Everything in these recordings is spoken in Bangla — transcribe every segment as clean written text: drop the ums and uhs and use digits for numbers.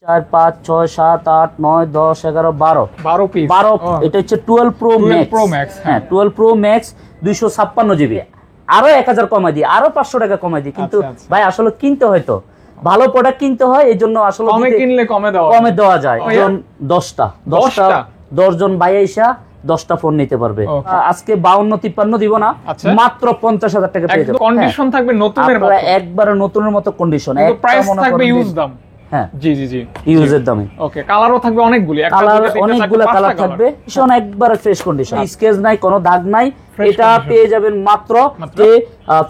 4 5 6 7 8 9 10 11 12 12 পিস 12 এটা হচ্ছে 12 প্রো ম্যাক্স হ্যাঁ 12 প্রো ম্যাক্স 256 জিবি আরো 1000 কমাই দিই আরো 500 টাকা কমাই দিই কিন্তু ভাই আসলে কিনতে হয় তো ভালো প্রোডাক্ট কিনতে হয় এইজন্য আসলে কমে কিনলে কমে দেওয়া যায় যেমন 10 জন ভাই আইসা 10টা ফোন নিতে পারবে আজকে 52 53 দিব না মাত্র 50000 টাকা পেয়ে যাবে কন্ডিশন থাকবে নতুনের মতো একবারে নতুনের মতো কন্ডিশন প্রাইস থাকবে ইউজ দাম হ্যাঁ জি জি জি ইউজের দামে ওকে কালারও থাকবে অনেকগুলি অনেকগুলো কালার থাকবে ভীষণ একবারে ফ্রেশ কন্ডিশন স্কেচ নাই কোনো দাগ নাই এটা পেয়ে যাবেন মাত্র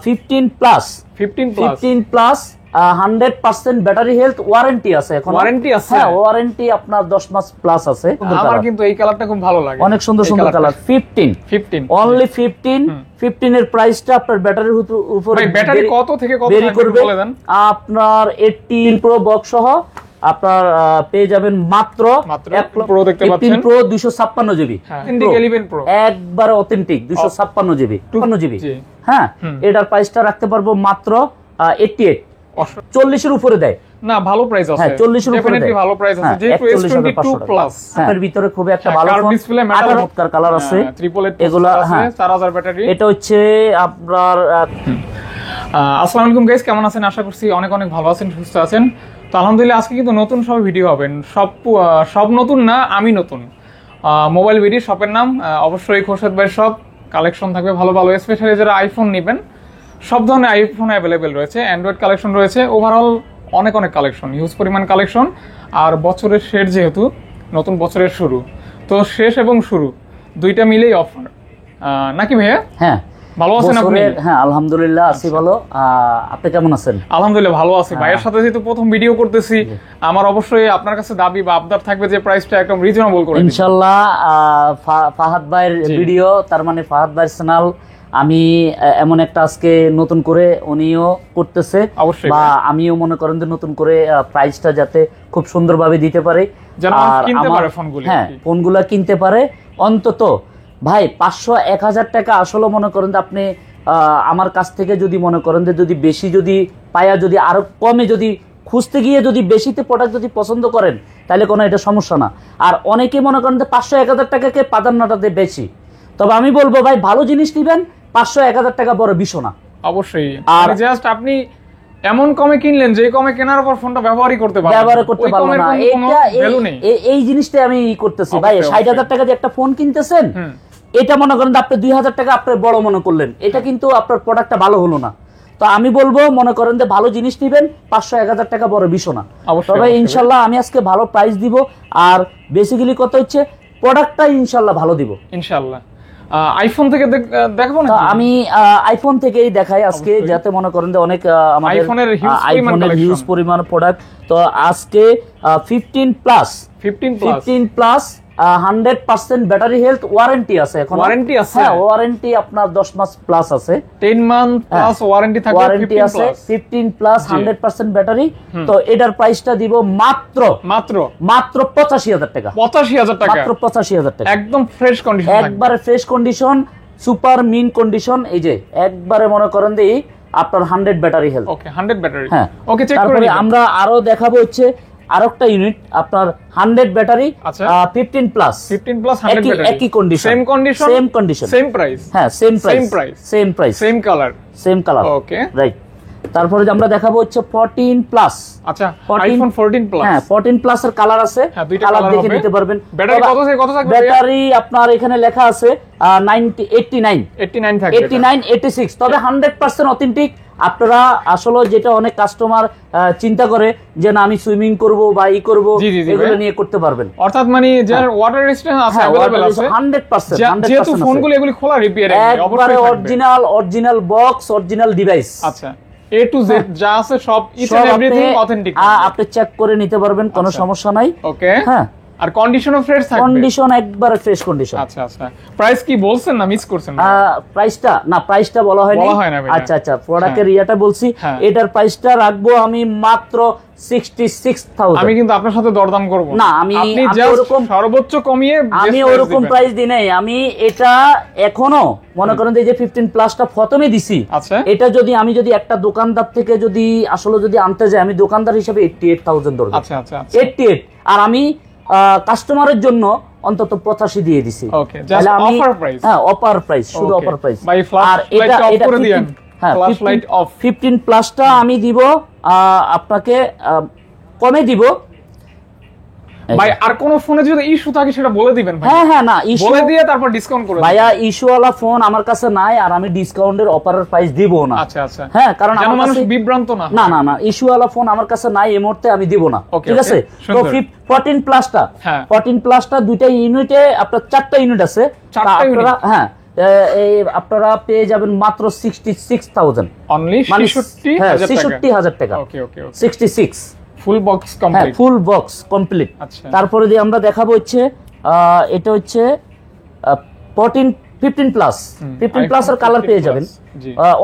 15 প্লাস 100% ব্যাটারি হেলথ ওয়ারেন্টি আছে এখন ওয়ারেন্টি আছে হ্যাঁ ওয়ারেন্টি আপনার 10 মাস প্লাস আছে আমার কিন্তু এই কালারটা খুব ভালো লাগে অনেক সুন্দর কালার 15 অনলি 15 এর প্রাইসটা আপনার ব্যাটারির উপর ভাই ব্যাটারি কত থেকে কত ভেরি করবে বলে দেন আপনার 18 প্রো বক্স সহ আপনার পেয়ে যাবেন মাত্র প্রো দেখতে পাচ্ছেন প্রো 256 জিবি প্রো একবারে অথেন্টিক 256 জিবি 56 জিবি হ্যাঁ এটার প্রাইসটা রাখতে পারবো মাত্র 88 40 এর উপরে দেয় না ভালো প্রাইস আছে হ্যাঁ 40 এর উপরে দেয় ভালো প্রাইস আছে যেহেতু S22 প্লাস এর ভিতরে খুব একটা ভালো ফোন ডিসপ্লে মেটাল চমৎকার কালার আছে ট্রিপল এগুলা আছে 4000 ব্যাটারি এটা হচ্ছে আপনার আসসালামু আলাইকুম গাইস কেমন আছেন আশা করছি অনেক অনেক ভালো আছেন সুস্থ আছেন তো আলহামদুলিল্লাহ আজকে কিন্তু নতুন সব ভিডিও হবেন সব নতুন না আমি নতুন মোবাইল ভিডিও শপের নাম অবশ্যই খোরশেদ ভাই শপ কালেকশন থাকবে ভালো ভালো স্পেশালি যারা আইফোন নেবেন সব ধরনের আইফোন অ্যাভেলেবেল রয়েছে অ্যান্ড্রয়েড কালেকশন রয়েছে ওভারঅল অনেক কালেকশন হিউজ পরিমাণ কালেকশন আর বছরের শেষ যেহেতু নতুন বছরের শুরু তো শেষ এবং শুরু দুইটা মিলেই অফার নাকি ভাইয়া হ্যাঁ ভালো আছেন আপনি হ্যাঁ আলহামদুলিল্লাহ আছি ভালো আপনি কেমন আছেন আলহামদুলিল্লাহ ভালো আছি ভাইয়ের সাথে যেহেতু প্রথম ভিডিও করতেছি আমার অবশ্যই আপনার কাছে দাবি বা আবদার থাকবে যে প্রাইসটা একদম রিজনেবল করে দিন ইনশাআল্লাহ ফাহাদ ভাইয়ের ভিডিও তার মানে ফাহাদ ভাইয়ের চ্যানেল আমি এমন একটা আজকে নতুন করে উনিও করতেছে বা আমিও মনে করেন যে নতুন করে প্রাইসটা যাতে খুব সুন্দরভাবে দিতে পারে আর হ্যাঁ ফোনগুলা কিনতে পারে অন্তত ভাই 500-1000 টাকা আসলে মনে করেন যে আপনি আমার কাছ থেকে যদি মনে করেন যে যদি বেশি যদি পায়া যদি আরো কমে যদি খুঁজতে গিয়ে যদি বেশিতে প্রোডাক্ট যদি পছন্দ করেন তাহলে কোনো এটা সমস্যা না আর অনেকে মনে করেন যে 500-1000 টাকাকে প্রাধান্যটাতে বেশি তবে আমি বলবো ভাই ভালো জিনিস নিবেন 500-1000 টাকা বড় বিষয় না অবশ্যই আর জাস্ট আপনি এমন কমে কিনলেন যে কমে কেনার পর ফোনটা ব্যবহারই করতে পারবেন না এই জিনিসটা আমি করতেছি ভাই 60000 টাকা দিয়ে একটা ফোন কিনতেছেন এটা মনে করেন আপনি 2000 টাকা আপনি বড় মনে করলেন এটা কিন্তু আপনার প্রোডাক্টটা ভালো হলো না তো আমি বলবো মনে করেন যে ভালো জিনিস নিবেন 500-1000 টাকা বড় বিষয় না তবে ইনশাআল্লাহ আমি আজকে ভালো প্রাইস দিব আর বেসিক্যালি কত হচ্ছে প্রোডাক্টটা ইনশাআল্লাহ ভালো দিব ইনশাআল্লাহ আইফোন থেকে দেখাবো না আমি আইফোন থেকেই দেখাই আজকে যাতে মনে করেন যে অনেক আমাদের আইফোনের হিউজ পরিমাণ প্রোডাক্ট তো আজকে 15 প্লাস 100% ব্যাটারি হেলথ ওয়ারেন্টি আছে এখন ওয়ারেন্টি আছে হ্যাঁ ওয়ারেন্টি আপনার 10 মাস প্লাস আছে 10 মান্থ প্লাস ওয়ারেন্টি থাকবে ওয়ারেন্টি আছে 15 প্লাস 100% ব্যাটারি তো এটার প্রাইসটা দিব মাত্র 85000 টাকা 85000 টাকা মাত্র 85000 টাকা একদম ফ্রেশ কন্ডিশন একবারে fresh condition super mint condition এই যে একবারে মনে করেন যে আপনার 100 ব্যাটারি হেলথ ওকে 100 ব্যাটারি হ্যাঁ ওকে চেক করে তারপরে আমরা আরো দেখাবো হচ্ছে আরেকটা ইউনিট আপনার 100 ব্যাটারি 15 প্লাস 100 ব্যাটারি একই কন্ডিশন সেম প্রাইস হ্যাঁ same price same colour okay right তারপরে আমরা দেখাবো হচ্ছে 14 প্লাস আচ্ছা আইফোন 14 প্লাস হ্যাঁ 14 প্লাস এর কালার আছে কালার দেখে নিতে পারবেন ব্যাটারি কত থাকবে ব্যাটারি আপনার এখানে লেখা আছে 89 থাকে 86 তবে 100% অথেন্টিক আপনারা আসলে যেটা অনেক কাস্টমার চিন্তা করে যে না আমি সুইমিং করব বা করব এগুলো নিয়ে করতে পারবেন অর্থাৎ মানে যার ওয়াটার রেজিস্ট্যান্স আছে अवेलेबल আছে 100% যেহেতু ফোনগুলো এগুলি খোলা রিপেয়ার অবশ্যই অরিজিনাল বক্স অরিজিনাল ডিভাইস আচ্ছা A to Z যা আছে সব ইচ এন্ড এভরিথিং অথেন্টিক আপনি চেক করে নিতে পারবেন কোনো সমস্যা নাই ওকে হ্যাঁ আর কন্ডিশনও ফ্রেশ থাকবে? কন্ডিশন একবারে ফ্রেশ কন্ডিশন। আচ্ছা আচ্ছা, প্রাইস কি বলছেন না মিস করছেন? প্রাইসটা বলা হয়নি। আচ্ছা আচ্ছা, প্রোডাক্টের ইয়াটা বলছি। এটার প্রাইসটা রাখবো আমি মাত্র 66,000। আমি কিন্তু আপনার সাথে দরদাম করব না, আমি ওরকম সর্বোচ্চ কমিয়ে আমি ওরকম প্রাইস দিই নাই। আমি এটা এখনো মনে করেন যে 15 প্লাসটা প্রথমে দিছি। আচ্ছা, এটা যদি আমি একটা দোকানদার থেকে যদি আসলে যদি আনতে যাই, আমি দোকানদার হিসেবে 88,000 ধরব। আচ্ছা আচ্ছা, 88, আর আমি কাস্টমারের জন্য অন্তত 85 দিয়ে দিছি। ওকে, জাস্ট অফার প্রাইস। হ্যাঁ, অফার প্রাইস, শুধু অফার প্রাইস। আর এটা করে দিয়েন, ফ্ল্যাশ লাইট অফ। 15 প্লাসটা আমি দিব আপনাকে কমে দিব ভাই। আর কোন ফোনে যদি ইস্যু থাকে সেটা বলে দিবেন ভাই। হ্যাঁ, না ইস্যু বলে দিয়ে তারপর ডিসকাউন্ট করে ভাইয়া। ইস্যু ওয়ালা ফোন আমার কাছে নাই, আর আমি ডিসকাউন্টের অফারের প্রাইস দিব না। আচ্ছা আচ্ছা, হ্যাঁ, কারণ আমার মানুষ বিভ্রান্ত না। না, ইস্যু ওয়ালা ফোন আমার কাছে নাই এই মুহূর্তে, আমি দিব না। ঠিক আছে, তো 14 প্লাসটা 14 প্লাসটা দুইটা ইউনিটে আপনার 4টা ইউনিট আছে। আপনারা আপনারা পেয়ে যাবেন মাত্র 66,000 অনলি, 66,000 টাকা। ওকে ওকে, 66 full box complete. Full box complete. তারপরে দিয়ে আমরা দেখাবো হচ্ছে এটা হচ্ছে 15 প্লাস। 15 প্লাস এর কালার পেয়ে যাবেন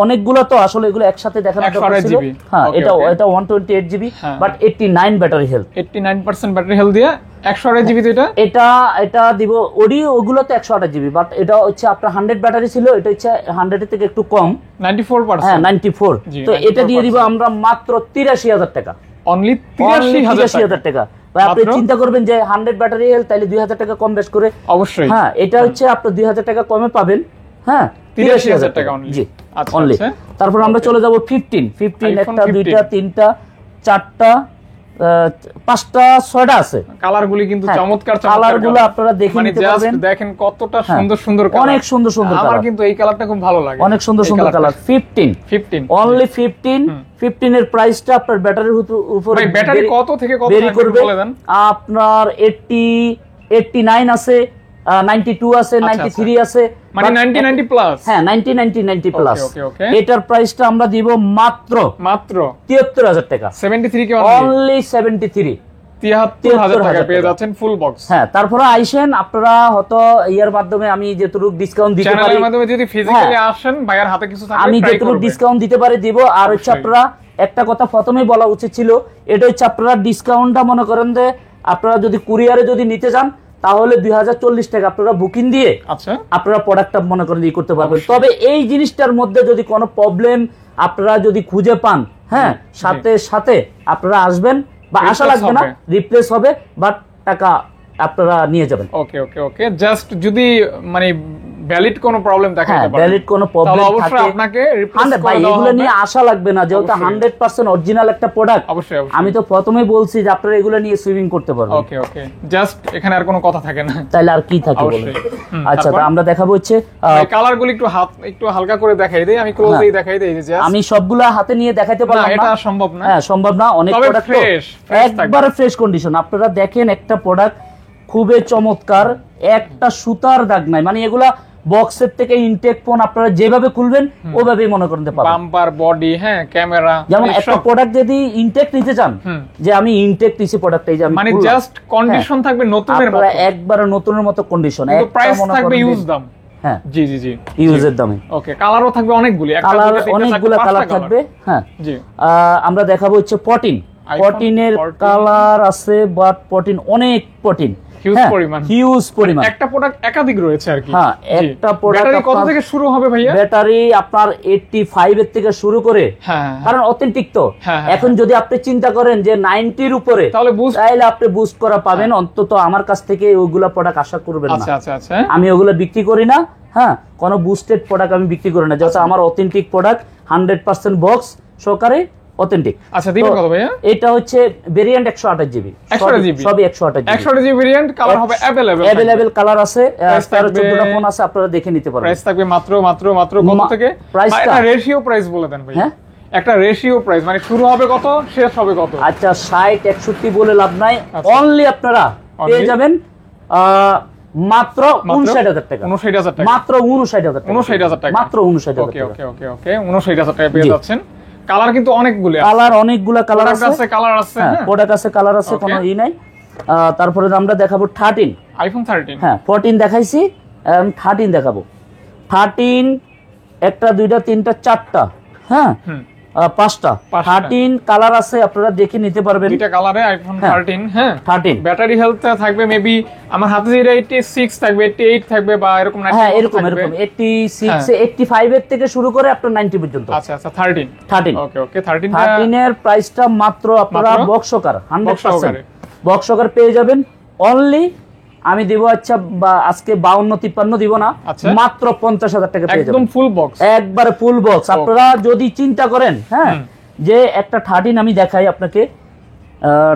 অনেকগুলো। তো আসলে এগুলো একসাথে দেখানো ছিল। হ্যাঁ, এটা 128 GB but 89 battery health, 89% battery health দিয়ে 128 জিবি। এটা দিব অডিও, ওগুলো তো 128 জিবি, বাট এটা হচ্ছে আপনার 100 ব্যাটারি ছিল, এটা হচ্ছে 100 এর থেকে একটু কম, 94%। হ্যাঁ, 94। তো এটা দিয়ে দিব আমরা মাত্র 83,000 টাকা। অনলি 83,000 টাকা। আপনি চিন্তা করবেন যে 100 ব্যাটারি হেলথ, তাহলে 2,000 টাকা কম বেশ করে অবশ্যই। হ্যাঁ, এটা হচ্ছে আপনি 2,000 টাকা কমে পাবেন। হ্যাঁ, 83,000 টাকা জি অনলি। তারপর আমরা চলে যাব 15 একটা, দুইটা, তিনটা, চারটা, 5টা, 6টা আছে। কালারগুলি কিন্তু চমৎকার চমৎকার। কালারগুলো আপনারা দেখে নিতে পারবেন। দেখেন কতটা সুন্দর সুন্দর কালার, অনেক সুন্দর সুন্দর কালার। আমার কিন্তু এই কালারটা খুব ভালো লাগে, অনেক সুন্দর সুন্দর কালার। 15 অনলি 15 এর প্রাইসটা আপনার ব্যাটারির উপর ভাই। ব্যাটারি কত থেকে কত করবে বলে দেন? আপনার 89 আছে, 92 আছে, 93 আছে, মানে 90 প্লাস। হ্যাঁ, 90 প্লাস। ওকে ওকে, এটার প্রাইসটা আমরা দিব মাত্র 73,000 টাকা। 73 কে অনলি 73 টাকা পেয়ে যাচ্ছেন ফুল বক্স। হ্যাঁ, তারপরে আইসেন আপনারা হয়তো ইয়ার মাধ্যমে আমি যেটুকু ডিসকাউন্ট দিতে পারি, চ্যানেলের মাধ্যমে যদি ফিজিক্যালি আসেন, ভাইয়ার হাতে কিছু থাকলে আমি যেটুকু ডিসকাউন্ট দিতে পারি দিব। আর হচ্ছে আপনারা একটা কথা প্রথমেই বলা উচিত ছিল, এটা হচ্ছে আপনারা ডিসকাউন্টটা মনে করেন যে আপনারা যদি কুরিয়ারে যদি নিতে যান, তাহলে 2040 টাকা আপনারা বুকিং দিয়ে আপনারা প্রোডাক্টটা মনে করেন ই করতে পারবেন। তবে এই জিনিসটার মধ্যে যদি কোনো প্রবলেম আপনারা যদি খুঁজে পান, হ্যাঁ, সাথে সাথে আপনারা আসবেন, বা আশা লাগবে না, রিপ্লেস হবে, বাট টাকা আপনারা নিয়ে যাবেন। ওকে ওকে ওকে, জাস্ট যদি মানে ভ্যালিড কোনো প্রবলেম দেখাতে পারে, ভ্যালিড কোনো প্রবলেম থাকে, অবশ্যই আপনাকে রিপ্লেস করে ভাই, এগুলো নিয়ে আশা লাগবে না, যেহেতু 100% অরিজিনাল একটা প্রোডাক্ট। অবশ্যই আমি তো প্রথমেই বলছি যে আপনারা এগুলো নিয়ে সুইমিং করতে পারবেন। ওকে ওকে, জাস্ট এখানে আর কোনো কথা থাকে না, তাইলে আর কি থাকে বলেন? আচ্ছা, তো আমরা দেখাবো হচ্ছে কালারগুলো একটু হালকা করে দেখাই দেই, আমি ক্লোজলি দেখাই দেই। যে আমি সবগুলা হাতে নিয়ে দেখাইতে পারলাম না, এটা সম্ভব না। হ্যাঁ, সম্ভব না। অনেক প্রোডাক্ট একবারে ফ্রেশ কন্ডিশন। আপনারা দেখেন একটা প্রোডাক্ট খুবই চমৎকার, একটা সুতার দাগ নাই। মানে এগুলা বক্সের থেকে ইনটেক ফোন আপনারা যেভাবে খুলবেন ওভাবেই মনে করতে পারবেন। বাম্পার, বডি, হ্যাঁ, ক্যামেরা। যেমন একটা প্রোডাক্ট যদি ইনটেক নিতে চান, যে আমি ইনটেক নিছি প্রোডাক্টটা, এই যে আমি মানে জাস্ট কন্ডিশন থাকবে নতুনের মতো, একবারে নতুনের মতো কন্ডিশন, কিন্তু প্রাইস থাকবে ইউজ দাম। হ্যাঁ, জি জি জি, ইউজের দামে। ওকে, কালারও থাকবে অনেকগুলি, অনেকগুলো কালার থাকবে। হ্যাঁ জি, আমরা দেখাবো হচ্ছে 14 এর কালার আছে, বাট 14 অনেক 14 হিউজ পরিমাণ। একটা প্রোডাক্ট একাধিক রয়েছে আর কি। হ্যাঁ, একটা প্রোডাক্ট ব্যাটারি কত থেকে শুরু হবে ভাইয়া? ব্যাটারি আপনার 85 এর থেকে শুরু করে, কারণ অথেন্টিক তো। এখন যদি আপনি চিন্তা করেন যে 90 এর উপরে, তাহলে আপনি বুস্ট করা পাবেন। অন্তত আমার কাছ থেকে ওইগুলা প্রোডাক্ট আশা করবেন না। আচ্ছা আচ্ছা আচ্ছা, আমি ওগুলো বিক্রি করি না। হ্যাঁ, কোনো বুস্টেড প্রোডাক্ট আমি বিক্রি করি না, যেহেতু আমার অথেন্টিক প্রোডাক্ট 100% বক্স সহকারে অথেন্টিক। আচ্ছা, দিবেন কত ভাইয়া? এটা হচ্ছে ভেরিয়েন্ট 128 জিবি, সবই 128 জিবি ভেরিয়েন্ট। কালার হবে अवेलेबल কালার আছে, 13-14টা ফোন আছে, আপনারা দেখে নিতে পারবেন। প্রাইস থাকবে মাত্র কত থেকে? একটা রেশিও প্রাইস বলে দেন ভাই। হ্যাঁ, একটা রেশিও প্রাইস, মানে শুরু হবে কত, শেষ হবে কত? আচ্ছা, 60-61 বলে লাভ নাই। অনলি আপনারা পেয়ে যাবেন মাত্র 59,000 টাকা। 59,000 টাকা, মাত্র 59,000 টাকা, 59,000 টাকা, মাত্র 59,000 টাকা। ওকে ওকে ওকে, 59,000 টাকা পেয়ে যাচ্ছেন। কালার কিন্তু অনেকগুলো, অনেকগুলা কালার আছে, কালার আছে, প্রোডাক্ট আছে, কালার আছে, কোনো ই নাই। তারপরে আমরা দেখাবো 13। আইফোন 13। হ্যাঁ 14 দেখাইছি, 13 দেখাবো। 13 একটা, দুইটা, তিনটা, চারটা, হ্যাঁ পাঁচটা। 13 কালার আছে, আপনারা দেখে নিতে পারবেন। দুইটা কালারে আইফোন 13। হ্যাঁ 13 ব্যাটারি হেলথ থাকবে মেবি আমার হাতে যেটা 86 থাকবে, 88 থাকবে বা এরকম 90। হ্যাঁ এরকম 86 85 এর থেকে শুরু করে আপনার 90 পর্যন্ত। আচ্ছা আচ্ছা 13। ওকে ওকে 13 এর প্রাইসটা মাত্র আপনারা বক্স সহকারে 100% বক্স সহকারে পেয়ে যাবেন। অনলি আমি দিব আচ্ছা আজকে 52-53 দিব না, মাত্র 50,000 টাকা পেয়ে যাবেন, একদম ফুল বক্স, একবারে ফুল বক্স। আপনারা যদি চিন্তা করেন হ্যাঁ যে একটা 13 আমি দেখাই আপনাকে,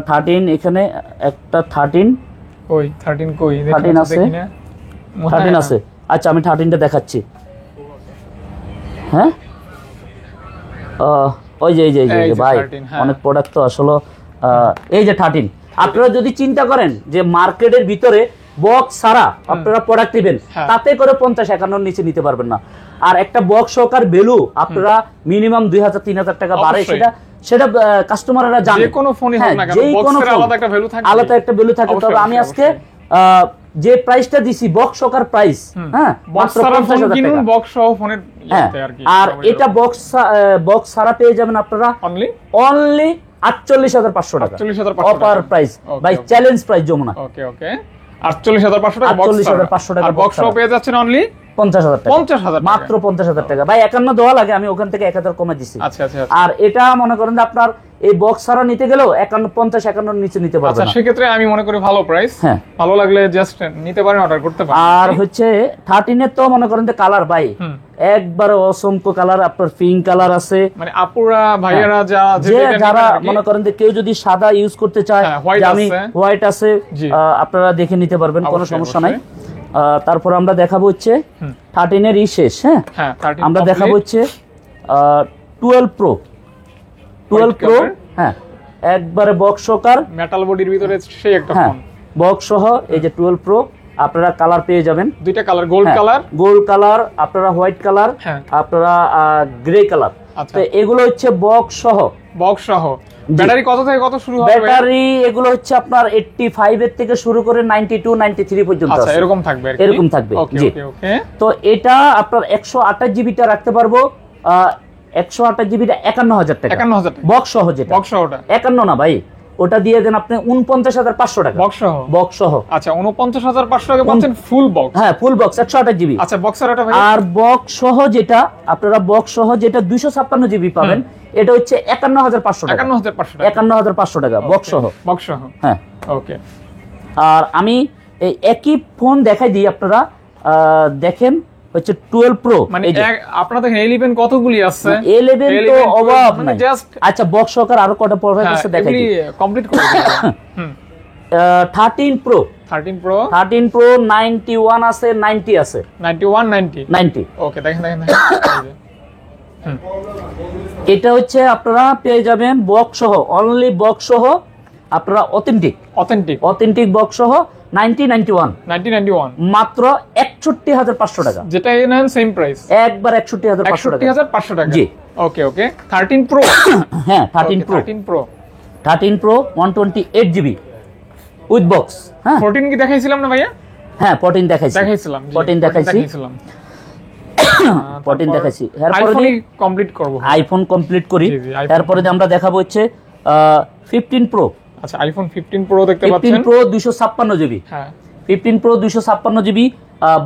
13 এখানে একটা 13 কই 13 কই 13 আছে, 13 আছে। আচ্ছা আমি 13টা দেখাচ্ছি। হ্যাঁ ওই যে ভাই অনেক প্রোডাক্ট তো আসলে এই যে 13। আপনারা যদি চিন্তা করেন যে মার্কেটের ভিতরে বক্স ছাড়া আপনারা প্রোডাক্ট নেবেন, তাতে করে 50-51 নিচে নিতে পারবেন না। আর একটা বক্স সহকার ভ্যালু আপনারা মিনিমাম 2000-3000 টাকা বাড়ে, সেটা কাস্টমাররা জানে। যে কোনো ফোনে হোক না কেন বক্সের আলাদা একটা ভ্যালু থাকে, আলাদা একটা ভ্যালু থাকে। তবে আমি আজকে যে প্রাইসটা দিছি বক্স সহকার প্রাইস, হ্যাঁ মাত্র 50,000 টাকা বক্স সহ ফোনের ইয়াতে আর কি। আর এটা বক্স ছাড়া পেয়ে যাবেন আপনারা অনলি 48,500 টাকা offer price by challenge price Jamuna. Okay okay 48,500 টাকা বক্স, 48,500 টাকা বক্স সহ পেয়ে যাচ্ছেন অনলি 50,000 টাকা, 50,000 মাত্র 50,000 টাকা ভাই। 51 দেওয়া লাগে, আমি ওখান থেকে 1000 কমে দিছি। আচ্ছা আচ্ছা। আর এটা মনে করেন যে আপনার এই বক্স ছাড়া নিতে গেলেও 50-51 নিচে নিতে পারবেন। আচ্ছা সেক্ষেত্রে আমি মনে করি ভালো প্রাইস, হ্যাঁ ভালো লাগলে জাস্ট নিতে পারেন, অর্ডার করতে পারেন। আর হচ্ছে 13 এর তো মনে করেন যে কালার ভাই একবারে অসংখ্য কালার, আপনার পিঙ্ক কালার আছে, মানে আপুরা ভাইয়ারা যারা মনে করেন যে কেউ যদি সাদা ইউজ করতে চায়, আমি হোয়াইট আছে, আপনারা দেখে নিতে পারবেন, কোনো সমস্যা নাই। তারপর আমরা দেখাবো হচ্ছে 13 এর শেষ, হ্যাঁ আমরা দেখাবো হচ্ছে 12 প্রো। হ্যাঁ একবারে বক্স সহকার মেটাল বডির ভিতরে সেই একটা ফোন, বক্স সহ এই যে 12 প্রো। আপনারা কালার পেয়ে যাবেন, দুইটা কালার, গোল্ড কালার, আপনারা হোয়াইট কালার, আপনারা গ্রে কালার। তো এগুলো হচ্ছে বক্স সহ। ব্যাটারি কত থেকে কত শুরু হবে? ব্যাটারি এগুলো হচ্ছে আপনার 85 এর থেকে শুরু করে 92-93 পর্যন্ত আছে, এরকম থাকবে এরকম থাকবে। জি তো এটা আপনার 128 জিবিটা রাখতে পারবো, 128 জিবিটা 51,000 টাকা, বক্স সহ। যেটা বক্স সহটা 51 না ভাই, ওটা দিয়ে দেন আপনি 49,500 টাকা বক্স সহ। আচ্ছা 49,500 টাকা পাচ্ছেন ফুল বক্স। হ্যাঁ ফুল বক্স 128 জিবি। আচ্ছা বক্সের এটা ভাই, আর বক্স সহ যেটা আপনারা বক্স সহ যেটা 256 জিবি পাবেন, এটা হচ্ছে 51,500 টাকা, 51,500 টাকা বক্স সহ। হ্যাঁ ওকে। আর আমি এই একই ফোন দেখাই দিই, আপনারা দেখেন হচ্ছে 12 প্রো। মানে আপনারা দেখেন 11 কতগুলি আছে, 11 তো অভাব নাই। আচ্ছা বক্স সহকার আরো কত প্রোডাক্ট আছে দেখাই দিই, কমপ্লিট করে দিন। 13 প্রো 91 আছে, 90 আছে, 90। ওকে দেখেন এটা হচ্ছে আপনারা পেয়ে যাবেন বক্স সহ, অনলি বক্স সহ। আপনারা অথেন্টিক বক্স সহ 9091 মাত্র 61,500 টাকা, যেটা নেন সেম প্রাইস, একবার 61,500 টাকা। জি ওকে 13 প্রো। হ্যাঁ 13 প্রো 128 জিবি উইথ বক্স। হ্যাঁ 14 কি দেখাইছিলাম না ভাইয়া? হ্যাঁ 14 দেখাইছি। 14 দেখাইছি। আইফোন কমপ্লিট করব, আইফোন কমপ্লিট করি। তারপরে আমরা দেখাবো হচ্ছে 15 প্রো। আচ্ছা আইফোন 15 প্রো দেখতে পাচ্ছেন, 15 প্রো 256 জিবি। হ্যাঁ 15 প্রো 256 জিবি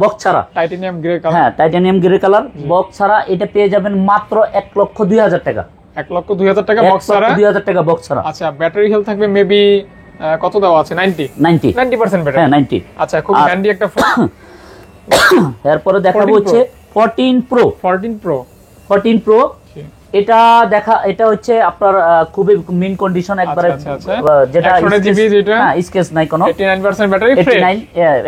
বক্স ছাড়া, টাইটানিয়াম গ্রে কালার। হ্যাঁ টাইটানিয়াম গ্রে কালার বক্স ছাড়া। এটা পেয়ে যাবেন মাত্র 1,02,000 টাকা, 1,02,000 টাকা বক্স ছাড়া, 1,02,000 টাকা বক্স ছাড়া। আচ্ছা ব্যাটারি হেলথ থাকবে মেবি কত দেওয়া আছে? 90% ব্যাটারি। হ্যাঁ 90। আচ্ছা খুব হ্যান্ডি একটা ফোন। এরপরে দেখাবো হচ্ছে 14 প্রো। এটা হচ্ছে আপনার খুবই মিন কন্ডিশন, একবারে যেটা স্কেচ নাই কোনো, 89% ব্যাটারি ফ্রেশ, 89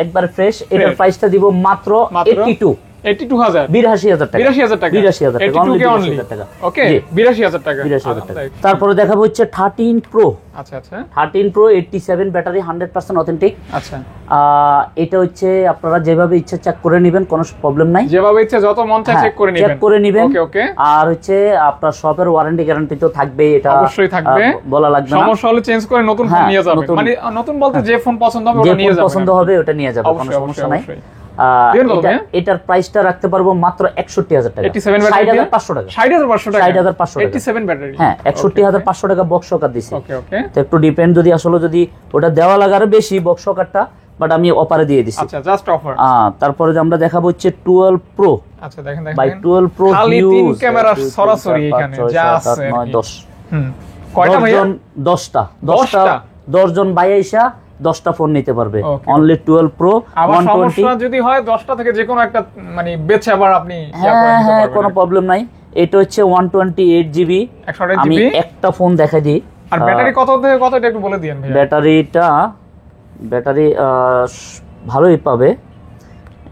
একবারে ফ্রেশ। এটার প্রাইসটা দিব মাত্র 82 82,000 82,000 টাকা 82,000 টাকা 82,000 টাকা 82K only 82,000 টাকা ওকে 82,000 টাকা 82,000 টাকা তারপরে দেখাবো হচ্ছে 13 প্রো আচ্ছা আচ্ছা 13 প্রো 87 ব্যাটারি 100% অথেন্টিক আচ্ছা এটা হচ্ছে আপনারা যেভাবে ইচ্ছা চেক করে নেবেন, কোনো প্রবলেম নাই, যেভাবে ইচ্ছা যত মন চায় চেক করে নেবেন চেক করে নেবেন। ওকে ওকে আর হচ্ছে আপনার শপের ওয়ারেন্টি গ্যারান্টি তো থাকবে, এটা অবশ্যই থাকবে, বলা লাগবে না। সমস্যা হলে চেঞ্জ করে নতুন ফোন নিয়ে যাবে, মানে নতুন বলতে যে ফোন পছন্দ হবে ওটা নিয়ে যাবে, পছন্দ হবে ওটা নিয়ে যাবে, কোনো সমস্যা নাই। এটার প্রাইসটা রাখতে পারবো মাত্র 61,000 টাকা 60,500 টাকা 60,500 টাকা 60,500 টাকা 87 ব্যাটারি হ্যাঁ 61,500 টাকা বক্স সকার দিছি। ওকে ওকে তো একটু ডিপেন্ড যদি আসলে যদি ওটা দেওয়া লাগারে বেশি বক্স সকারটা, বাট আমি অফারে দিয়ে দিছি। আচ্ছা জাস্ট অফার। তারপরে আমরা দেখাবো হচ্ছে 12 প্রো। আচ্ছা দেখেন বাই 12 প্রো খালি তিন ক্যামেরা সরাসরি এখানে যা আছে 9 10 কয়টা ভাইয়া 10 জন ভাই আইসা 10টা ফোন নিতে পারবে, অনলি 12 প্রো। আবার সমস্যা যদি হয় 10টা থেকে যে কোনো একটা মানে বেছে আবার আপনি হ্যাঁ কোনো প্রবলেম নাই। এটা হচ্ছে 128 জিবি, আমি একটা ফোন দেখাই দিই। আর ব্যাটারি কত থেকে কত এটা একটু বলে দিয়েন ভাই। ব্যাটারি ভালোই পাবে,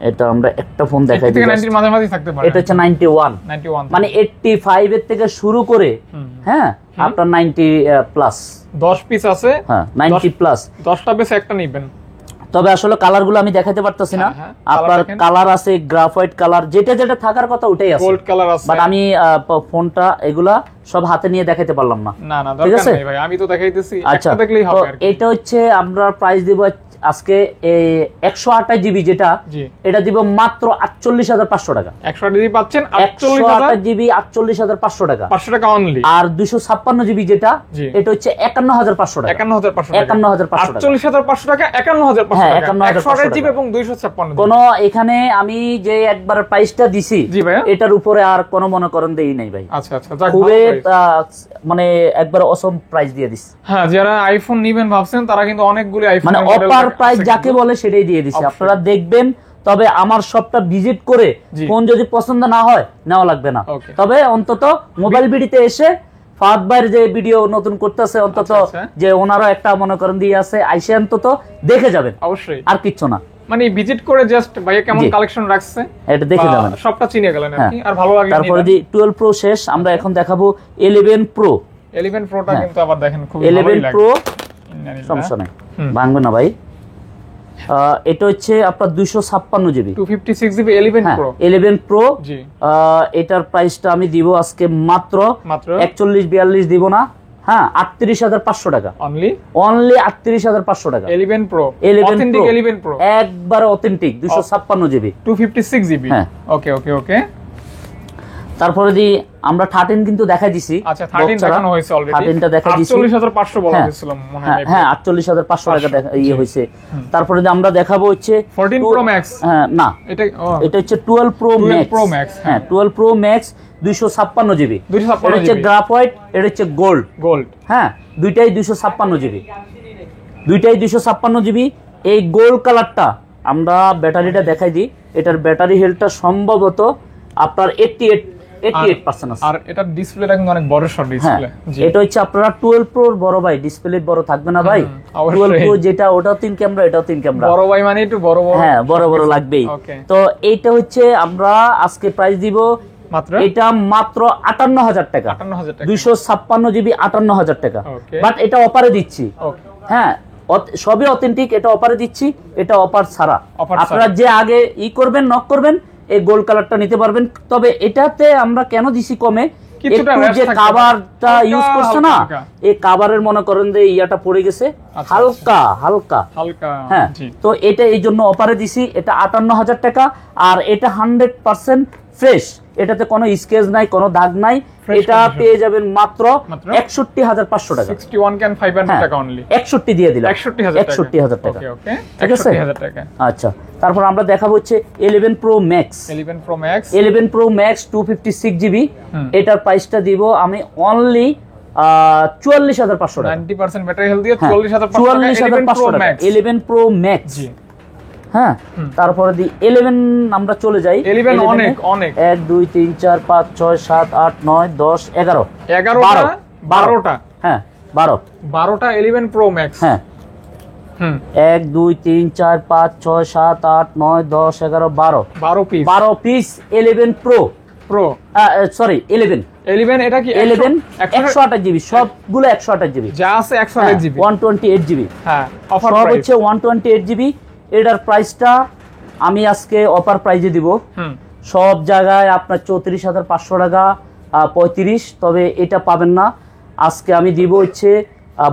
এটা আমরা একটা ফোন দেখাই দিই, 90 এর মাঝামাঝি থাকতে পারে। এটা হচ্ছে 91 মানে 85 এর থেকে শুরু করে হ্যাঁ আপনার 90 প্লাস 10 পিস আছে, হ্যাঁ 90 প্লাস 10টা বেশ একটা নেবেন। তবে আসলে কালারগুলো আমি দেখাতে পারতেছি না, আপনার কালার আছে গ্রাফাইট কালার, যেটা যেটা থাকার কথা ওটাই আছে, গোল্ড কালার আছে, বাট আমি ফোনটা এগুলা সব হাতে নিয়ে দেখাতে পারলাম না। না না দরকার নেই ভাই, আমি তো দেখাইতেছি, একটা দেখলেই হবে আর কি। এটা হচ্ছে আমরা প্রাইস দিব আজকে 128 জিবি যেটা, এটা দিব মাত্র 48,500 টাকা। 128 জিবি পাচ্ছেন 128 জিবি 48,500 টাকা, 500 টাকা অনলি। আর 256 জিবি যেটা, এটা হচ্ছে 51,500 টাকা, 51,500 টাকা, 51,500 টাকা, 48,500 টাকা, 51,500 হ্যাঁ টাকা, 51,500 জিবি এবং 256 কোন এখানে আমি যে একবার প্রাইসটা দিছি এটার উপরে আর কোন মনে করেন দেই নাই ভাই। আচ্ছা আচ্ছা যাক, খুবই মানে একবার অসম প্রাইস দিয়ে দিছি। হ্যাঁ যারা আইফোন নেবেন ভাবছেন তারা কিন্তু অনেকগুলো আইফোন মানে অফার প্রাইস যাকে বলে সেটাই দিয়ে দিছি, আপনারা দেখবেন। তবে আমার শপটা ভিজিট করে ফোন যদি পছন্দ না হয় নেওয়া লাগবে না, তবে অন্তত মোবাইল বিডিতে এসে ফাহাদ ভাইয়ের যে ভিডিও নতুন করতেছে অন্তত যে ওনারও একটা মনে করেন দিয়ে আছে, আইসে অন্তত দেখে যাবেন, অবশ্যই আর কিচ্ছু না, মানে ভিজিট করে জাস্ট ভাইয়া কেমন কালেকশন রাখছে এটা দেখে যাবেন, সবটা চিনে গেলেন আর কি, আর ভালো লাগলো। তারপরে যে 12 প্রো শেষ, আমরা এখন দেখাবো 11 প্রো। 11 প্রোটা কিন্তু আবার দেখেন খুব ভালো 11 লাগে, প্রো সমস্যা নাই, ভাঙবে না ভাই। এটা হচ্ছে আপনার 256 জিবি 256 জিবি 11 প্রো 11 প্রো জি। এটার প্রাইসটা আমি দিব আজকে মাত্র 41-42 দিব না, হ্যাঁ 38,500 টাকা অনলি 38,500 টাকা 11 প্রো অথেন্টিক 11 প্রো একবারে অথেন্টিক 256 জিবি 256 জিবি ওকে ওকে ওকে। তারপরে দি আমরা 13 কিন্তু দেখাই দিছি। আচ্ছা 13 দেখানো হয়েছে অলরেডি, 13টা দেখাই দিছি 48,500 বলা হয়েছিল মনে হয়। হ্যাঁ 48,500 টাকা ইয়ে হইছে। তারপরে আমরা দেখাবো হচ্ছে 14 প্রো ম্যাক্স, হ্যাঁ না এটা হচ্ছে 12 প্রো ম্যাক্স, হ্যাঁ 12 প্রো ম্যাক্স 256 জিবি, এটা হচ্ছে গ্রাফাইট, এটা হচ্ছে গোল্ড, হ্যাঁ দুইটাই 256 জিবি, দুইটাই 256 জিবি। এই গোল্ড কালারটা আমরা ব্যাটারিটা দেখাই দিই, এটার ব্যাটারি হেলথটা সম্ভবত আপনার 88% আছে, আর এটা ডিসপ্লেটা কিন্তু অনেক বড় সর ডিসপ্লে। এটা হচ্ছে আপনারা 12 প্রোর বড় ভাই, ডিসপ্লে বড় থাকবে না ভাই, 12 প্রো যেটা ওটাও 3 ক্যামেরা এটাও 3 ক্যামেরা, বড় ভাই মানে একটু বড় বড়, হ্যাঁ বড় বড় লাগবেই। তো এইটা হচ্ছে আমরা আজকে প্রাইস দিব মাত্র, এটা মাত্র 58,000 টাকা, 256 জিবি 58,000 টাকা, বাট এটা অফারে দিচ্ছি, হ্যাঁ সবই অথেন্টিক, এটা অফারে দিচ্ছি, এটা অফার ছাড়া। আপনারা যে আগে করবেন নক করবেন এই গোল্ড কালারটা নিতে পারবেন। তবে এটাতে আমরা কেন দিছি কমে, একটু যে কভারটা ইউজ করছে না, এই কভারের মনে করেন যে ইয়াটা পড়ে গেছে হালকা হালকা, হ্যাঁ তো এটা এই জন্য অফারে দিছি। এটা 58,000 টাকা, আর এটা 100% ফ্রেশ, এটাতে কোনো স্কেচ নাই, কোনো দাগ নাই, এটা পেয়ে যাবেন মাত্র 61,500 টাকা, 61,500 টাকা অনলি, 61 দিয়ে দিলাম, 61,000 টাকা, ওকে 61,000 টাকা। আচ্ছা তারপর আমরা দেখাবো হচ্ছে 11 pro max, 11 pro max 256 GB, এটার প্রাইসটা দিব আমি অনলি 44,500 টাকা, 90% ব্যাটারি হেলথ দিয়ে 44,500 টাকা 11 প্রো ম্যাক্স। হ্যাঁ তারপরে দি 11 আমরা চলে যাই, 11 অনেক 1 2 3 4 5 6 7 8 9 10 11 12টা, হ্যাঁ 12টা 11 প্রো ম্যাক্স, হ্যাঁ হুম 1 2 3 4 5 6 7 8 9 10 11 12 12 piece 12 piece 11 pro pro sorry 11 11 এটা কি 11 128 জিবি, সবগুলো 128 জিবি, যা আছে 128 জিবি 128 জিবি, হ্যাঁ অফার সব প্রাইস হচ্ছে 128 জিবি। এটার প্রাইসটা আমি আজকে অফার প্রাইজে দিব। হুম সব জায়গায় আপনার 34,500 টাকা 35, তবে এটা পাবেন না। আজকে আমি দিব হচ্ছে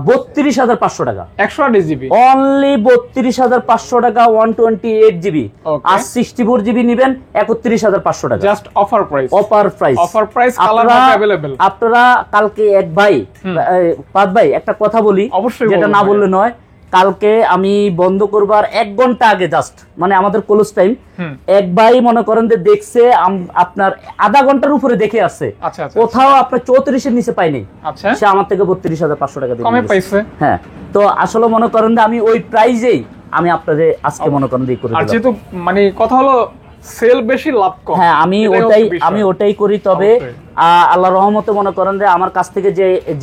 32,500 টাকা, 128 জিবি অনলি 32,500 টাকা 128 জিবি। Okay. আর 64 জিবি নেবেন 31,500 টাকা, just offer price offer price. Offer price colour হবে अवेलेबल। আপনারা কালকে এক ভাই পাঁচ ভাই একটা কথা বলি, অবশ্যই যেটা বলবো না ভাই। বললে নয়। কালকে আমি বন্ধ করবার 1 ঘন্টা আগে জাস্ট মানে আমাদের ক্লোজ টাইম, হুম এক ভাই মনে করেন যে দেখছে আপনার আধা ঘন্টার উপরে দেখে আসছে, আচ্ছা আচ্ছা কোথাও আপনার 34-এর নিচে পাইনি, আচ্ছা সে আমার থেকে 32,500 টাকা দিয়ে কমে নিয়েছে। পাইছে। হ্যাঁ, তো আসলে মনে করেন যে আমি ওই প্রাইজেই আমি আপনাদের আজকে মনে করেন দিয়ে করে আর দিলাম। যেহেতু মানে কথা হলো সেল বেশি লাভ কম, হ্যাঁ আমি এটাই ওটাই হচ্ছে বিষয়। আমি ওটাই করি। তবে অবশ্যই। আল্লাহ রহমতে মনে করেন যে আমার কাছ থেকে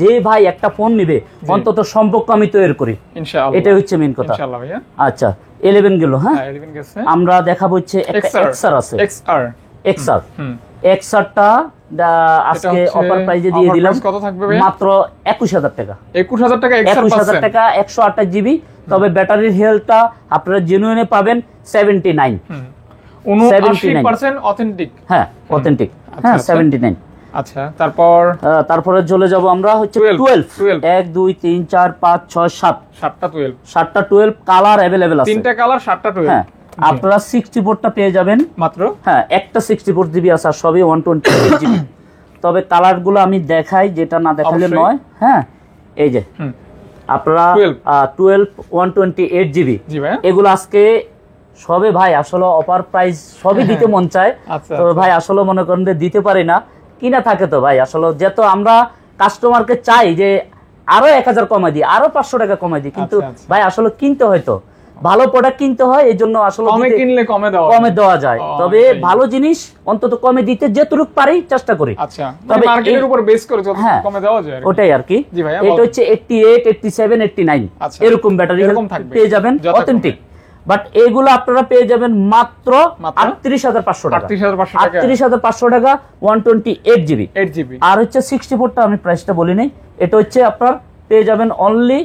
যে ভাই একটা ফোন নিবে অন্তত সম্পর্ক আমি তৈরি করি, ইনশাআল্লাহ এটাই হচ্ছে মেইন কথা। ইনশাআল্লাহ ভাইয়া। আচ্ছা 11 গেল। হ্যাঁ, হ্যাঁ 11 গেছে। আমরা দেখাবো হচ্ছে একটা এক্সআর আছে, XR এক্সআর হুম এক্সআরটা আজকে এটা হচ্ছে অফার প্রাইজে দিয়ে offer দিলাম price কত থাকবে ভাইয়া? মাত্র 21,000 টাকা। 21,000 টাকা XR 21,000 টাকা 128 জিবি। তবে ব্যাটারির হেলথটা আপনারা জেনুইনে পাবেন 79। 79% অথেন্টিক। হ্যাঁ অথেন্টিক, আচ্ছা, হ্যাঁ আচ্ছা। 79। আচ্ছা তারপর তারপরে চলে যাব আমরা হচ্ছে 12 12 1 2 3 4 5 6 7 7টা 12 7টা 12 কালার अवेलेबल আছে, তিনটা কালার 7টা 12 হ্যাঁ আপনারা 64টা পেয়ে যাবেন মাত্র। হ্যাঁ একটা 64 জিবি আছে আর সবই 128 জিবি। তবে কালারগুলো আমি দেখাই, যেটা না দেখালে অবশ্যই। নয়। হ্যাঁ এই যে হুম আপনারা 12 128 জিবি, জি ভাই এগুলো আজকে সবে ভাই আসলে অফার প্রাইস সবই দিতে মন চায়, আচ্ছা, তবে ভাই আসলে মনে করেন যে দিতে পারি না, কিনা থাকে তো ভাই আসলে যেহেতু আমরা কাস্টমারকে চাই যে আরো 1000 কমাই দিই, আরো 500 টাকা কমাই দিই, কিন্তু আচ্ছা, আচ্ছা। ভাই আসলে কিনতে হয় তো, ভালো প্রোডাক্ট কিনতে হয়, এই জন্য আসলে কমে দিতে- কিনলে কমে দাও কমে দেওয়া যায়। ও, তবে সেই। ভালো জিনিস অন্তত কমে দিতে যেটুকু পারি চেষ্টা করি। আচ্ছা তবে মার্কেটের এই- উপর বেস করে যত হ্যাঁ, কমে দেওয়া যায় আর কি। ওটাই আর কি। জি ভাইয়া, এটা বলেন। হচ্ছে 88 87 89 আচ্ছা। এরকম ব্যাটারি এরকম থাকবে। পেয়ে যাবেন যথাক্রমে। অথেন্টিক। বাট এগুলো আপনারা পেয়ে যাবেন মাত্র মাত্র 38,500 টাকা, 38,500 টাকা 38,500 টাকা 128 জিবি। 8 জিবি আর হচ্ছে 64টা আমি প্রাইসটা বলি নাই, এটা হচ্ছে আপনার পেয়ে যাবেন অনলি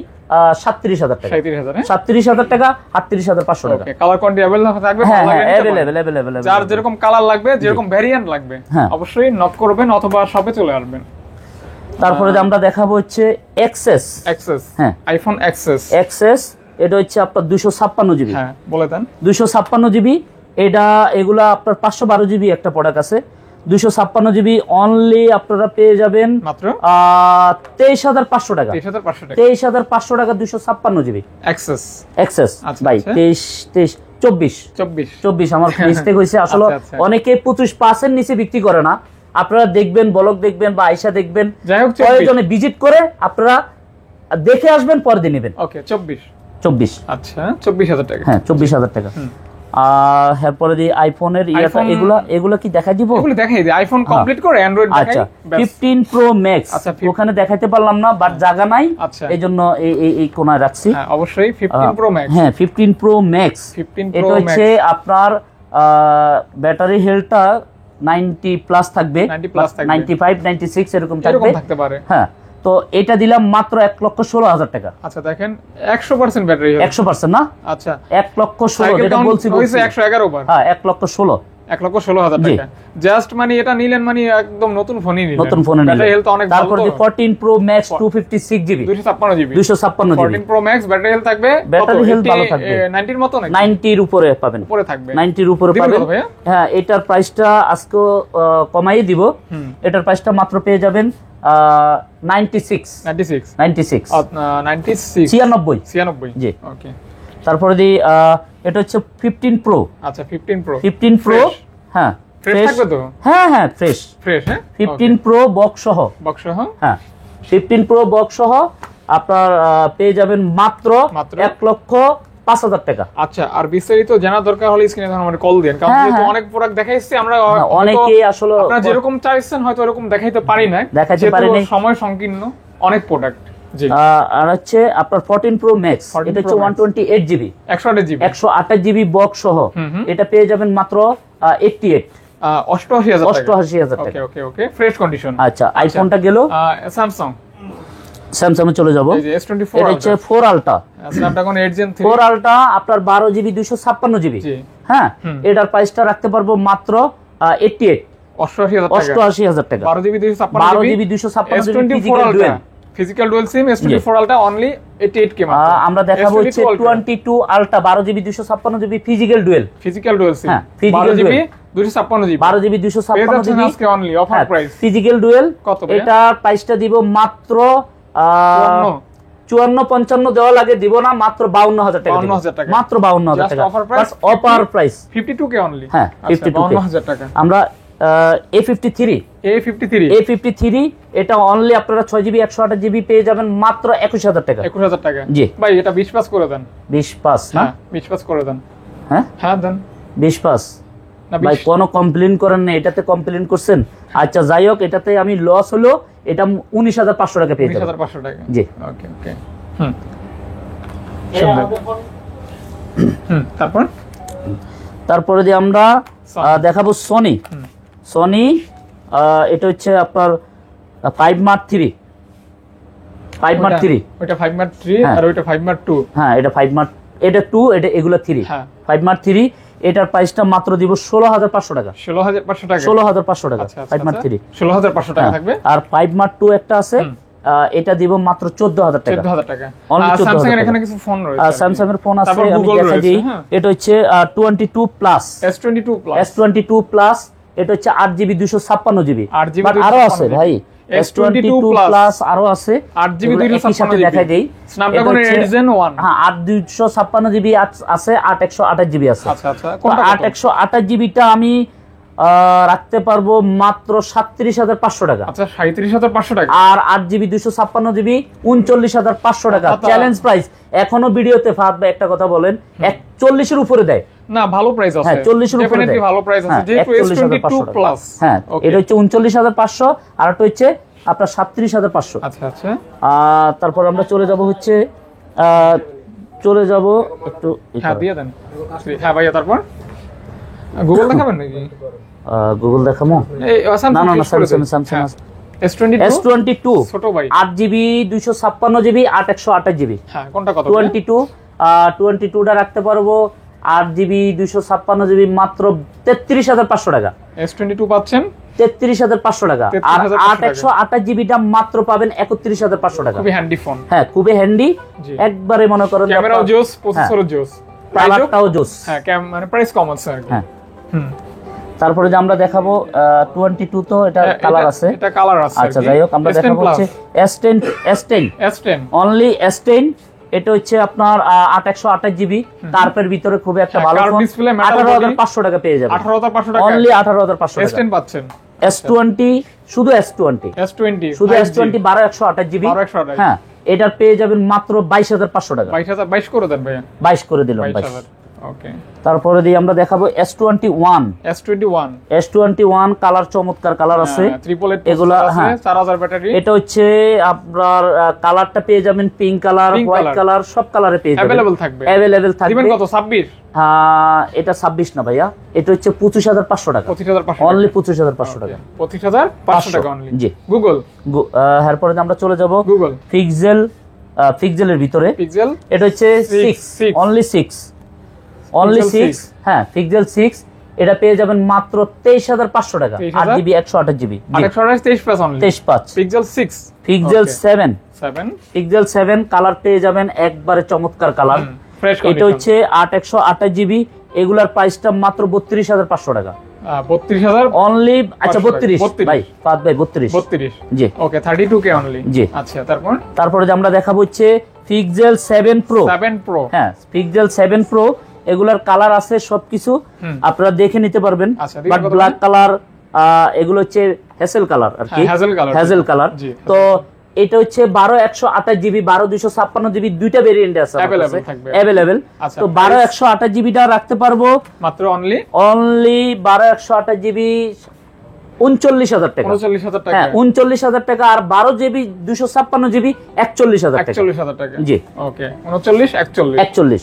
37,000 টাকা, 37,000 হ্যাঁ 37,000 টাকা 38,500 টাকা। ওকে কালার কোয়ান্টিটি अवेलेबल থাকবে, হ্যাঁ ভালো হ্যাঁ লাগলে নিতে পারবেন। अवेलेबल যার যেরকম কালার লাগবে, যেরকম ভ্যারিয়েন্ট লাগবে হ্যাঁ। অবশ্যই নক করবেন অথবা শপে চলে আসবেন। তারপরে যে আমরা দেখাবো হচ্ছে এক্সএস, অ্যাক্সেস হ্যাঁ আইফোন অ্যাক্সেস এক্সএস এটা হচ্ছে আপনার 256 জিবি, হ্যাঁ বলে দেন 256 জিবি। এটা এগুলা আপনার 512 জিবি একটা প্রোডাক্ট আছে, 256 জিবি অনলি আপনারা পেয়ে যাবেন মাত্র 23,500 টাকা, 23,500 টাকা 23,500 টাকা 256 জিবি অ্যাক্সেস এক্সেস। আচ্ছা, ভাই আচ্ছা। 24 আমার মিস্টেক হয়েছে আসলে। আচ্ছা, আচ্ছা। অনেকে 25% নিচে বিক্রি করে না, আপনারা দেখবেন ব্লগ দেখবেন বা আয়সা দেখবেন, যাই হোক 24 প্রয়োজনে ভিজিট করে আপনারা দেখে আসবেন, পরে দিয়ে নেবেন। ওকে 24 24 আচ্ছা 24,000 টাকা হ্যাঁ 24,000 টাকা। আর পরে দিয়ে আইফোনের iPhone- এগুলা কি দেখা দিব? এগুলো দেখাই দিই, আইফোন কমপ্লিট করে অ্যান্ড্রয়েড দেখাই আচ্ছা ব্যাস। 15 প্রো ম্যাক্স আচ্ছা, ওখানে দেখাইতে পারলাম না, বাট জায়গা নাই, আচ্ছা। এইজন্য এই কোনায় রাখছি। হ্যাঁ অবশ্যই 15 প্রো ম্যাক্স হ্যাঁ 15 প্রো ম্যাক্স 15 এটা প্রো হচ্ছে আপনার ব্যাটারি হেলথটা 90 প্লাস থাকবে, 90 plus থাকবে। 95 96 এরকম এরকম থাকবে। থাকতে পারে। হ্যাঁ, তো এটা দিলাম মাত্র 1,16,000 টাকা। আচ্ছা দেখেন 100% ব্যাটারি 100% না, আচ্ছা 1,16,000 যেটা বলছি হইছে 111 বার হ্যাঁ 1,16,000 1,16,000 জি। টাকা জাস্ট মানে এটা নিলেন মানে একদম নতুন ফোনই নিলেন, নতুন ফোনে নিলেন। ব্যাটারি হেলথ অনেক ভালো। তারপর যে 14 pro max 256 GB 256 GB 256 GB 14 pro max battery health থাকবে, ব্যাটারি হেলথ ভালো থাকবে। 90 এর মতো নাকি 90 এর উপরে পাবেন, উপরে থাকবে 90 এর উপরে দিবেন পাবেন। কত ভাইয়া? হ্যাঁ এটার প্রাইসটা আজকে কমাই দিব। এটার প্রাইসটা মাত্র পেয়ে যাবেন 96 96 96 96 96 জি। ওকে তারপরে দি এটা হচ্ছে 15 প্রো আচ্ছা 15 প্রো 15 প্রো Fresh? হ্যাঁ ফ্রেশ থাকবে তো হ্যাঁ হ্যাঁ ফ্রেশ ফ্রেশ হ্যাঁ 15 প্রো বক্স সহ বক্স হ্যাঁ হ্যাঁ 15 প্রো বক্স সহ আপনার পেয়ে যাবেন মাত্র মাত্র? 1,05,000 টাকা। আচ্ছা আর বিস্তারিত জানার দরকার হলে স্ক্রিনে আমাদের কল দেন, কারণ হ্যাঁ, যেহেতু হ্যাঁ। অনেক প্রোডাক্ট দেখাইছি আমরা হ্যাঁ, অনেকেই আসলে আপনারা যেরকম চাইছেন হয়তো এরকম দেখাইতে পারি না, দেখাইতে যেহেতু পারি নাই। সময় সংকীর্ণ অনেক প্রোডাক্ট জি। আর হচ্ছে আপনার 14 প্রো ম্যাক্স, 14 এটা হচ্ছে Pro Max। 128 GB 128 GB 128 GB box সহ, এটা পেয়ে যাবেন মাত্র 88 88000 টাকা। 88,000 টাকা। ওকে ওকে ওকে, ফ্রেশ কন্ডিশন। আচ্ছা, আইফোনটা গেল। স্যামসাং, স্যামসাং এ চলে যাব। এই যে S24 এটা হচ্ছে 4 আলট্রা, স্ন্যাপড্রাগন 8 Gen 3। 4 আলট্রা আপনার 12 জিবি 256 জিবি। জি। হ্যাঁ, এটার প্রাইসটা রাখতে পারবো মাত্র 88 88000 টাকা। 88,000 টাকা। 12 GB 12 GB 256 GB S24 physical dual. Physical dual SIM S24 ultra only 88K মাত্র। আমরা দেখাবো হচ্ছে 22 ultra 12 GB 256 GB physical dual. Physical dual SIM হ্যাঁ, physical 12 GB dual। 256 GB 12 GB 256 GB আজকে only offer price. Physical dual. কত ভাইয়া? এটা প্রাইসটা দিব মাত্র 54-55 দেওয়া লাগে, দিব না, মাত্র 52,000 টাকা। 52,000 টাকা। মাত্র 52,000 Just টাকা offer price, offer price. 52K only. হ্যাঁ, 52K 52,000 টাকা। আমরা A53 A53 এটা অনলি আপনারা 6 জিবি 128 জিবি পেয়ে যাবেন মাত্র 21,000 টাকা। 21,000 টাকা। জি। ভাই এটা 20 পাস করে দেন। 20 পাস না? হ্যাঁ 20 পাস করে দেন। হ্যাঁ হ্যাঁ দেন। 20 পাস না ভাই, 20 কোনো কমপ্লেইন করেন না, এটাতে কমপ্লেইন করছেন। আচ্ছা যাই হোক, এটাতে আমি লস হলো, এটা 19,500 টাকা পেয়ে যাবেন। 19,500 টাকা। জি। ওকে ওকে। সুন্দর। তারপর তারপরে যে আমরা দেখাবো সনি। এটা হচ্ছে আপনার 5 Mark 3 ওইটা 5 Mark 3 আর ওইটা 5 Mark 2। হ্যাঁ, এটা 5 Mark, এটা 2, এটা এগুলো 3। হ্যাঁ। 5 Mark 3 এটার প্রাইসটা মাত্র দিব 16,500 টাকা। 16,500 টাকা। 16,500 টাকা। আচ্ছা 5 Mark 3 16,500 টাকা থাকবে। আর 5 Mark 2 একটা আছে, এটা দিব মাত্র 14,000 টাকা। 14,000 টাকা। Only আর 14,000 স্যামসাং এর টাকা। এখানে কিছু ফোন রয়েছে। স্যামসাং এর ফোন আছে, তারপর আমি Google দেখাই রয়েছে, দিই। হ্যাঁ। এটা হচ্ছে 22 plus. S22 plus. S22 plus, এটা হচ্ছে 8 জিবি 256 জিবি। 8 জিবি বাট আরো আছে ভাই, S22 প্লাস আরো আছে, 8 জিবি এগুলো একই সাথে দেখাই দেই। Snapdragon 8 Gen 1। হ্যাঁ, 8 256 জিবি আছে, 8 128 জিবি আছে। আচ্ছা আচ্ছা, তো কোনটা 8 128 জিবিটা আমি রাখতে পারবো মাত্র 37,500 টাকা। আচ্ছা 37,500 টাকা। আর 8 জিবি 256 জিবি 39,500 টাকা চ্যালেঞ্জ প্রাইস। এখনো ভিডিওতে ফাহাদ ভাই একটা কথা বলেন, 41 এর উপরে দেয় না, ভালো প্রাইস আছে। হ্যাঁ, 40 এর উপরে ডেফিনেটলি দেয়। ভালো প্রাইস আছে, হ্যাঁ, যেহেতু S22 প্লাস। হ্যাঁ, এটা হচ্ছে 39,500 আর এটা হচ্ছে আপনার 37,500। আচ্ছা আচ্ছা। তারপর আমরা চলে যাব হচ্ছে একটু হ্যাঁ দিয়ে দেন। হ্যাঁ ভাইয়া, তারপর গুগল দেখাবেন নাকি? গুগল দেখামো? এই না না না, স্যামসাং S22 ছোট ভাই 8 জিবি 256 জিবি 8 128 জিবি। হ্যাঁ, কোনটা কত? 22টা রাখতে পারবো 8 জিবি 256 জিবি মাত্র 33,500 টাকা। S22 পাচ্ছেন 33,500 টাকা। আর 8 128 জিবিটা মাত্র পাবেন 31,500 টাকা। খুবই হ্যান্ডি ফোন। হ্যাঁ, খুবই হ্যান্ডি, একবারে মনে করেন ক্যামেরাও জোস, প্রসেসরও জোস, কালারটাও জোস। হ্যাঁ, মানে প্রাইস কম আছে আর কি। হ্যাঁ। তারপরে যে আমরা দেখাবো 22 তো এটা কালার আছে। এটা কালার আছে। আচ্ছা যাই হোক, আমরা দেখাবো হচ্ছে S10 অনলি S10। এটা হচ্ছে আপনার 8 128 জিবি, কার্পের ভিতরে খুব একটা ভালো ফোন। 18,500 টাকা পেয়ে যাবেন। 18,500 টাকা অনলি 18,500 টাকা। S10 পাচ্ছেন। S20 শুধু S20 শুধু S20 12 128 জিবি। হ্যাঁ, এটা পেয়ে যাবেন মাত্র 22,500 টাকা। 22 করে দেন ভাইয়া। 22 করে দিলাম। 22,000। ওকে। তারপরে দিয়ে আমরা দেখাবো S21 কালার, চমৎকার কালার আছে। এগুলা আছে 4000 ব্যাটারি। এটা হচ্ছে আপনার কালারটা পেয়ে যাবেন পিঙ্ক কালার, হোয়াইট কালার, সব কালারে পেয়ে যাবেন। अवेलेबल থাকবে। দিবেন কত? 26? এটা 26 না ভাইয়া, এটা হচ্ছে 25,500 টাকা। 25,500 অনলি 25,500 টাকা। 25,500 টাকা অনলি। জি। গুগল। এরপরে আমরা চলে যাব গুগল পিক্সেলের ভিতরে। পিক্সেল এটা হচ্ছে 6 অনলি 6। হ্যাঁ, পিক্সেল 6 এটা পেয়ে যাবেন মাত্র 23,500 টাকা। 8 GB 128 GB. 23 plus only. 23 pixel 6 pixel 7 colour পেয়ে যাবেন, একবারে চমৎকার কালার। এটা হচ্ছে 8 128 জিবি। এগুলার প্রাইসটা মাত্র 32,500 টাকা। 32,000 অনলি। আচ্ছা 32 ভাই, ফাদ ভাই 32। জি। ওকে, 32K অনলি। জি। আচ্ছা, তারপরে যে আমরা দেখাবো হচ্ছে পিক্সেল 7 প্রো। হ্যাঁ, পিক্সেল 7 প্রো এগুলার কালার আছে সবকিছু, আপনারা দেখে নিতে পারবেন। বাট ব্ল্যাক কালার, এগুলো হচ্ছে হ্যাসেল কালার আর কি, হ্যাসেল কালার। তো এটা হচ্ছে 12 128 জিবি 12 256 জিবি, দুইটা ভেরিয়েন্ট আছে अवेलेबल। তো 12 128 জিবিটা রাখতে পারবো মাত্র অনলি 12 128 জিবি 39,000 টাকা। 39,000 টাকা। হ্যাঁ 39,000 টাকা। আর 12 জিবি 256 জিবি 41,000 টাকা। 41,000 টাকা। জি ওকে 39 41।